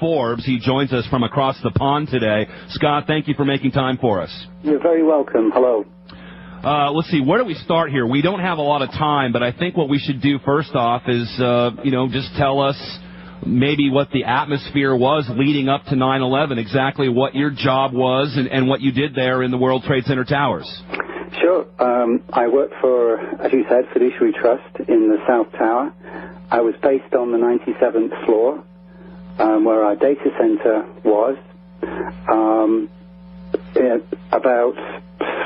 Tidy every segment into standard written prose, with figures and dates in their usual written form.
Forbes. He joins us from across the pond today. Scott, thank you for making time for us. You're very welcome. Hello. Let's see, where do we start here? We don't have a lot of time, but I think what we should do first off is, just tell us maybe what the atmosphere was leading up to 9/11, exactly what your job was and what you did there in the World Trade Center towers. Sure. I worked for, as you said, Fiduciary Trust in the South Tower. I was based on the 97th floor, where our data center was. About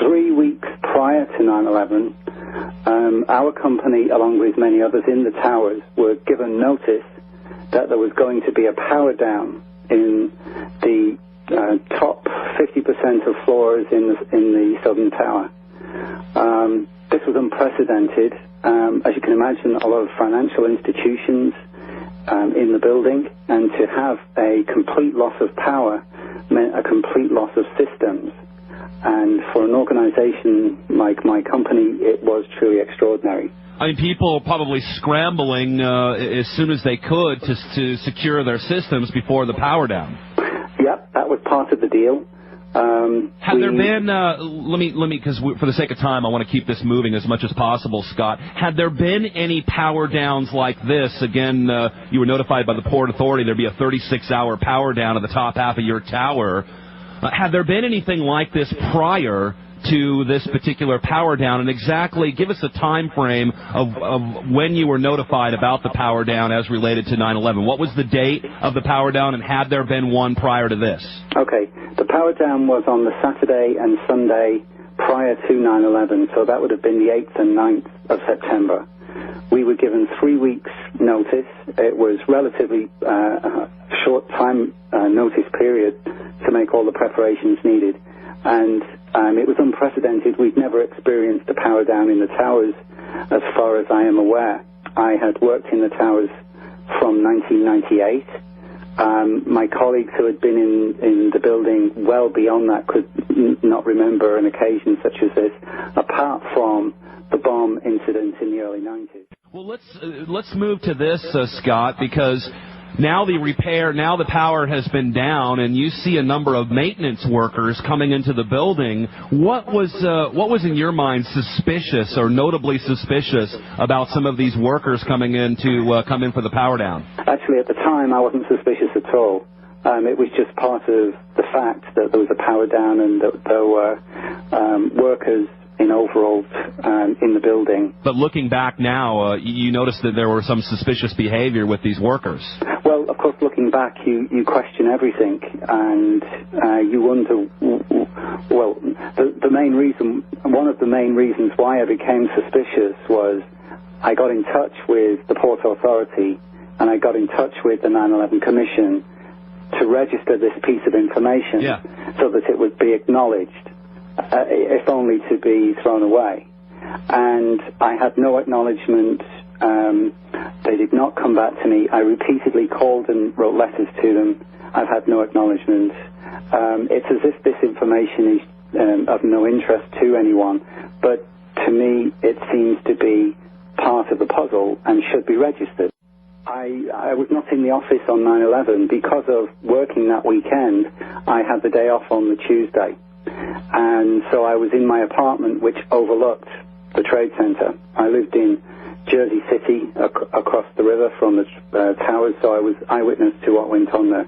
3 weeks prior to 9/11, our company, along with many others in the towers, were given notice that there was going to be a power down in the top 50% of floors in the Southern Tower. This was unprecedented. As you can imagine, a lot of financial institutions in the building, and to have a complete loss of power meant a complete loss of systems. And for an organization like my company, it was truly extraordinary. I mean, people probably scrambling as soon as they could to secure their systems before the power down. Yep, that was part of the deal. Had there been, let me, because for the sake of time, I want to keep this moving as much as possible, Scott. Had there been any power downs like this? Again, you were notified by the Port Authority there'd be a 36-hour power down at the top half of your tower. Had there been anything like this prior to this particular power down, and exactly give us a time frame of when you were notified about the power down as related to 9/11. What was the date of the power down, and had there been one prior to this? Okay, the power down was on the Saturday and Sunday prior to 9/11, so that would have been the 8th and 9th of September. We were given 3 weeks notice. It was relatively short time notice period to make all the preparations needed. And it was unprecedented. We'd never experienced a power down in the towers, as far as I am aware. I had worked in the towers from 1998. My colleagues who had been in the building well beyond that could not remember an occasion such as this, apart from the bomb incident in the early 90s. Well, let's move to this, Scott, because now the power has been down, and you see a number of maintenance workers coming into the building. What was in your mind suspicious or notably suspicious about some of these workers coming in to come in for the power down? Actually, at the time, I wasn't suspicious at all. It was just part of the fact that there was a power down and that there were workers in overalls in the building. But looking back now, you noticed that there were some suspicious behavior with these workers. Well, of course, looking back, you question everything, and you wonder, well, one of the main reasons why I became suspicious was I got in touch with the Port Authority, and I got in touch with the 9/11 Commission to register this piece of information so that it would be acknowledged, if only to be thrown away. And I had no acknowledgement. They did not come back to me. I repeatedly called and wrote letters to them. I've had no acknowledgement. It's as if this information is of no interest to anyone, but to me it seems to be part of the puzzle and should be registered. I was not in the office on 9/11 because of working that weekend. I had the day off on the Tuesday. And so I was in my apartment, which overlooked the Trade Center. I lived in Jersey City, across the river from the towers, so I was eyewitness to what went on there.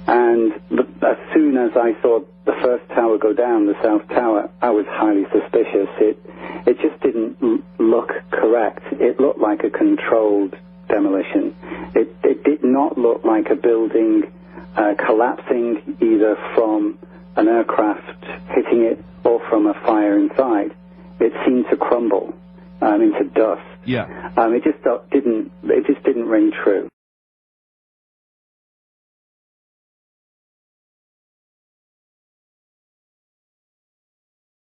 And as soon as I saw the first tower go down, the South Tower, I was highly suspicious. It just didn't look correct. It looked like a controlled demolition. It did not look like a building collapsing either from an aircraft hitting it or from a fire inside. It seemed to crumble into dust. Yeah. It just didn't ring true.